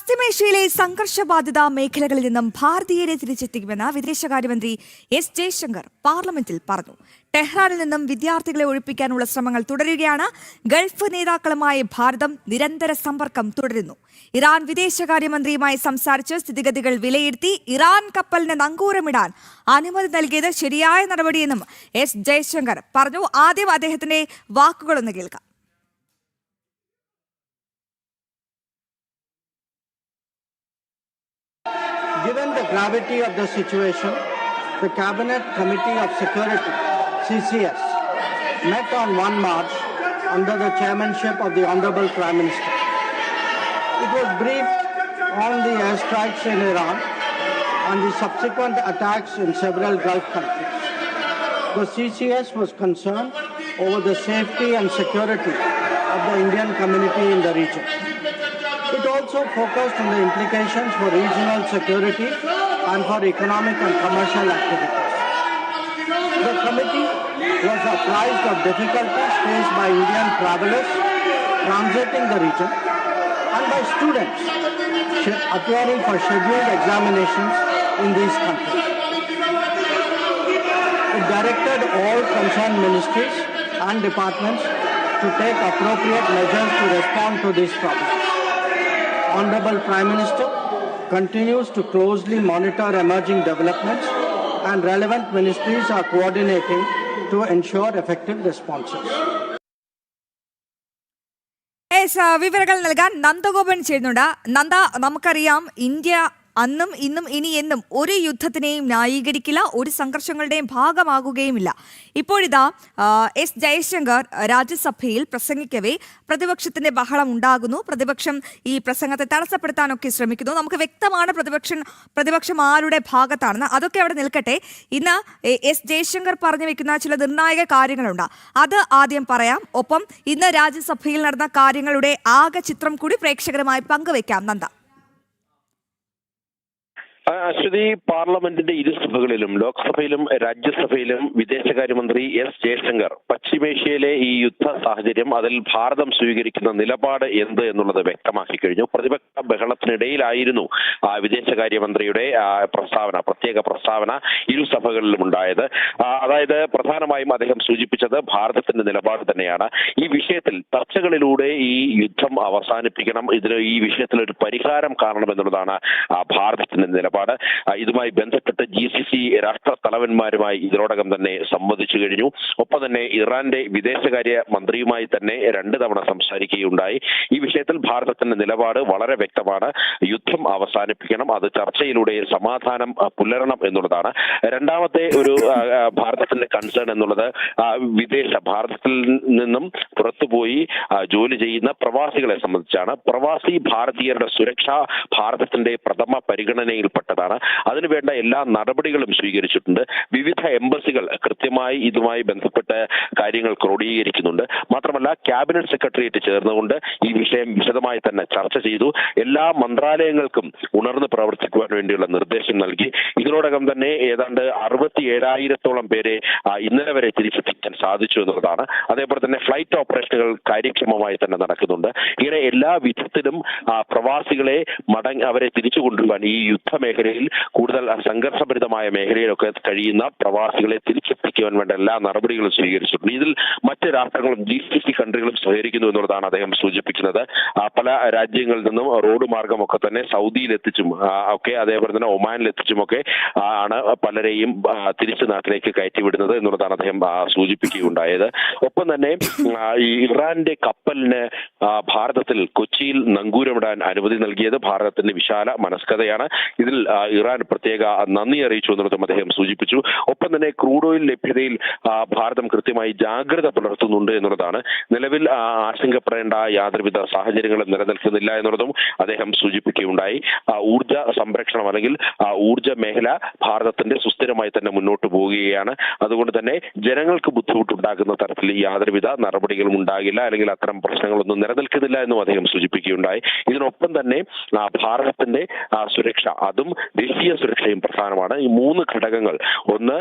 പശ്ചിമേഷ്യയിലെ സംഘർഷബാധിത മേഖലകളിൽ നിന്നും ഭാരതീയരെ തിരിച്ചെത്തിക്കുമെന്ന് വിദേശകാര്യമന്ത്രി എസ് ജയശങ്കർ പാർലമെന്റിൽ പറഞ്ഞു. ടെഹ്റാനിൽ നിന്നും വിദ്യാർത്ഥികളെ ഒഴിപ്പിക്കാനുള്ള ശ്രമങ്ങൾ തുടരുകയാണ്. ഗൾഫ് നേതാക്കളുമായി ഭാരതം നിരന്തര സമ്പർക്കം തുടരുന്നു. ഇറാൻ വിദേശകാര്യമന്ത്രിയുമായി സംസാരിച്ച് സ്ഥിതിഗതികൾ വിലയിരുത്തി. ഇറാൻ കപ്പലിന് നങ്കൂരമിടാൻ അനുമതി നൽകിയത് ശരിയായ നടപടിയെന്നും എസ് ജയശങ്കർ പറഞ്ഞു. ആദ്യം അദ്ദേഹത്തിന്റെ വാക്കുകളൊന്ന് കേൾക്കാം. Given the gravity of the situation, the Cabinet Committee of Security, CCS, met on 1 March under the chairmanship of the Honorable Prime Minister. It was briefed on the airstrikes in Iran and the subsequent attacks in several Gulf countries. The CCS was concerned over the safety and security of the Indian community in the region. It also focused on the implications for regional security and for economic and commercial activities. The committee was apprised of difficulties faced by Indian travelers transiting the region and by students appearing for scheduled examinations in these countries. It directed all concerned ministries and departments to take appropriate measures to respond to these problems. Honorable Prime Minister continues to closely monitor emerging developments and relevant ministries are coordinating to ensure effective responses. വിവരങ്ങൾ നൽകാൻ നന്ദഗോപൻ ചേരുന്നുണ്ട്. നന്ദ, നമുക്കറിയാം India അന്നും ഇന്നും ഇനി എന്നും ഒരു യുദ്ധത്തിനെയും ന്യായീകരിക്കില്ല, ഒരു സംഘർഷങ്ങളുടെയും ഭാഗമാകുകയുമില്ല. ഇപ്പോഴിതാ എസ് ജയശങ്കർ രാജ്യസഭയിൽ പ്രസംഗിക്കവേ പ്രതിപക്ഷത്തിന്റെ ബഹളം ഉണ്ടാകുന്നു. പ്രതിപക്ഷം ഈ പ്രസംഗത്തെ തടസ്സപ്പെടുത്താനൊക്കെ ശ്രമിക്കുന്നു. നമുക്ക് വ്യക്തമാണ് പ്രതിപക്ഷം ആരുടെ ഭാഗത്താണെന്ന്. അതൊക്കെ അവിടെ നിൽക്കട്ടെ. ഇന്ന് എസ് ജയശങ്കർ പറഞ്ഞു വെക്കുന്ന ചില നിർണായക കാര്യങ്ങളുണ്ട്. അത് ആദ്യം പറയാം. ഒപ്പം ഇന്ന് രാജ്യസഭയിൽ നടന്ന കാര്യങ്ങളുടെ ആകെ ചിത്രം കൂടി പ്രേക്ഷകരുമായി പങ്കുവെക്കാം. നന്ദ. അശ്വതി, പാർലമെന്റിന്റെ ഇരുസഭകളിലും ലോക്സഭയിലും രാജ്യസഭയിലും വിദേശകാര്യമന്ത്രി എസ് ജയശങ്കർ പശ്ചിമേഷ്യയിലെ ഈ യുദ്ധ സാഹചര്യം, അതിൽ ഭാരതം സ്വീകരിക്കുന്ന നിലപാട് എന്ത് എന്നുള്ളത് വ്യക്തമാക്കി കഴിഞ്ഞു. പ്രതിപക്ഷ ബഹളത്തിനിടയിലായിരുന്നു വിദേശകാര്യമന്ത്രിയുടെ പ്രത്യേക പ്രസ്താവന ഇരുസഭകളിലും ഉണ്ടായത്. അതായത് പ്രധാനമായും അദ്ദേഹം സൂചിപ്പിച്ചത് ഭാരതത്തിന്റെ നിലപാട് തന്നെയാണ്. ഈ വിഷയത്തിൽ ചർച്ചകളിലൂടെ ഈ യുദ്ധം അവസാനിപ്പിക്കണം, ഈ വിഷയത്തിൽ ഒരു പരിഹാരം കാണണമെന്നുള്ളതാണ് ഭാരതത്തിന്റെ നിലപാട്. ഇതുമായി ബന്ധപ്പെട്ട് GCC രാഷ്ട്ര തലവന്മാരുമായി ഇതിനോടകം തന്നെ സംവദിച്ചു കഴിഞ്ഞു. ഒപ്പം തന്നെ ഇറാന്റെ വിദേശകാര്യ മന്ത്രിയുമായി തന്നെ 2 തവണ സംസാരിക്കുകയുണ്ടായി. ഈ വിഷയത്തിൽ ഭാരതത്തിന്റെ നിലപാട് വളരെ വ്യക്തമാണ്. യുദ്ധം അവസാനിപ്പിക്കണം, അത് ചർച്ചയിലൂടെ സമാധാനം പുലരണം എന്നുള്ളതാണ്. രണ്ടാമത്തെ ഒരു ഭാരതത്തിന്റെ കൺസേൺ എന്നുള്ളത് ഭാരതത്തിൽ നിന്നും പുറത്തുപോയി ജോലി ചെയ്യുന്ന പ്രവാസികളെ സംബന്ധിച്ചാണ്. പ്രവാസി ഭാരതീയരുടെ സുരക്ഷ ഭാരതത്തിന്റെ പ്രഥമ പരിഗണനയിൽപ്പെട്ടതാണ്. അതിനുവേണ്ട എല്ലാ നടപടികളും സ്വീകരിച്ചിട്ടുണ്ട്. വിവിധ എംബസികൾ കൃത്യമായി ഇതുമായി ബന്ധപ്പെട്ട് കാര്യങ്ങൾ ക്രോഡീകരിക്കുന്നുണ്ട്. മാത്രമല്ല ക്യാബിനറ്റ് സെക്രട്ടേറിയറ്റ് ചേർന്നുകൊണ്ട് ഈ വിഷയം വിശദമായി തന്നെ ചർച്ച ചെയ്തു. എല്ലാ മന്ത്രാലയങ്ങൾക്കും ഉണർന്ന് പ്രവർത്തിക്കുവാൻ വേണ്ടിയുള്ള നിർദ്ദേശം നൽകി. ഇതിനോടകം തന്നെ ഏതാണ്ട് 67,000-ഓളം പേരെ ഇന്നലെ വരെ തിരിച്ചെത്തിക്കാൻ സാധിച്ചു എന്നുള്ളതാണ്. അതേപോലെ തന്നെ ഫ്ലൈറ്റ് ഓപ്പറേഷനുകൾ കാര്യക്ഷമമായി തന്നെ നടക്കുന്നുണ്ട്. ഇങ്ങനെ എല്ലാ വിധത്തിലും പ്രവാസികളെ അവരെ തിരിച്ചു കൊണ്ടുപോകാൻ ഈ യുദ്ധമേഖലയിൽ കൂടുതൽ സംഘർഷഭരിതമായ മേഖലയിലൊക്കെ കഴിയുന്ന പ്രവാസികളെ തിരിച്ചെത്തിക്കുവാൻ വേണ്ട എല്ലാ നടപടികളും സ്വീകരിച്ചിട്ടുണ്ട്. ഇതിൽ മറ്റ് രാഷ്ട്രങ്ങളും GCC കൺട്രികളും സഹകരിക്കുന്നു എന്നുള്ളതാണ് അദ്ദേഹം സൂചിപ്പിക്കുന്നത്. പല രാജ്യങ്ങളിൽ നിന്നും റോഡ് മാർഗമൊക്കെ തന്നെ സൗദിയിൽ എത്തിച്ചും ഒക്കെ അതേപോലെ തന്നെ ഒമാനിൽ എത്തിച്ചുമൊക്കെ ആണ് പലരെയും തിരിച്ചു നാട്ടിലേക്ക് കയറ്റിവിടുന്നത് എന്നുള്ളതാണ് അദ്ദേഹം സൂചിപ്പിക്കുകയുണ്ടായത്. ഒപ്പം തന്നെ ഈ ഇറാന്റെ കപ്പലിന് ഭാരതത്തിൽ കൊച്ചിയിൽ നങ്കൂരമിടാൻ അനുമതി നൽകിയത് ഭാരതത്തിന്റെ വിശാല മനസ്കതയാണ്. ഇതിൽ ഇറാൻ പ്രത്യേക നന്ദി അറിയിച്ചു എന്നുള്ളതും അദ്ദേഹം സൂചിപ്പിച്ചു. ഒപ്പം തന്നെ ക്രൂഡ് ഓയിൽ ലഭ്യതയിൽ ഭാരതം കൃത്യമായി ജാഗ്രത പുലർത്തുന്നുണ്ട് എന്നുള്ളതാണ്. നിലവിൽ ആശങ്കപ്പെടേണ്ട യാതൊരുവിധ സാഹചര്യങ്ങളും നിലനിൽക്കുന്നില്ല എന്നുള്ളതും അദ്ദേഹം സൂചിപ്പിക്കുകയുണ്ടായി. ഊർജ സംരക്ഷണം അല്ലെങ്കിൽ ഊർജ മേഖല ഭാരതത്തിന്റെ സുസ്ഥിരമായി തന്നെ മുന്നോട്ട് പോവുകയാണ്. അതുകൊണ്ട് തന്നെ ജനങ്ങൾക്ക് ബുദ്ധിമുട്ടുണ്ടാക്കുന്ന തരത്തിൽ യാതൊരുവിധ നടപടികളും ഉണ്ടാകില്ല, അല്ലെങ്കിൽ അത്തരം പ്രശ്നങ്ങളൊന്നും നിലനിൽക്കുന്നില്ല എന്നും അദ്ദേഹം സൂചിപ്പിക്കുകയുണ്ടായി. ഇതിനൊപ്പം തന്നെ ഭാരതത്തിന്റെ സുരക്ഷ അതും സുരക്ഷയും ദേശീയ സുരക്ഷയും പ്രധാനമാണ്. ഈ മൂന്ന് ഘടകങ്ങൾ, ഒന്ന്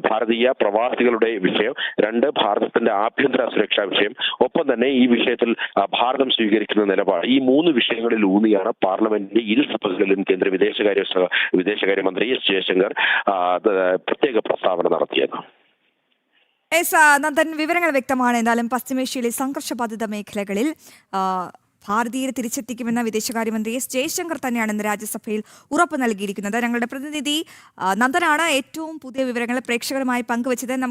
ഭാരതീയ പ്രവാസികളുടെ വിഷയം, രണ്ട് ഭാരതത്തിന്റെ ആഭ്യന്തര സുരക്ഷാ വിഷയം, ഒപ്പം തന്നെ ഈ വിഷയത്തിൽ ഭാരതം സ്വീകരിക്കുന്ന നിലപാട്, ഈ മൂന്ന് വിഷയങ്ങളിൽ ഊന്നിയാണ് പാർലമെന്റിന്റെ ഇരുസഭകളിലും കേന്ദ്ര വിദേശകാര്യമന്ത്രി എസ് ജയശങ്കർ പ്രത്യേക പ്രസ്താവന നടത്തിയത്. നന്ദൻ, വിവരങ്ങൾ വ്യക്തമാണ്. എന്നാലും പശ്ചിമേഷ്യയിലെ സംഘർഷബാധിത മേഖലകളിൽ ഭാരതീയരെ തിരിച്ചെത്തിക്കുമെന്ന വിദേശകാര്യമന്ത്രി എസ് ജയശങ്കർ തന്നെയാണ് ഇന്ന് രാജ്യസഭയിൽ ഉറപ്പ് നൽകിയിരിക്കുന്നത്. ഞങ്ങളുടെ പ്രതിനിധി നന്ദനാണ് ഏറ്റവും പുതിയ വിവരങ്ങൾ പ്രേക്ഷകരുമായി പങ്കുവച്ചത്.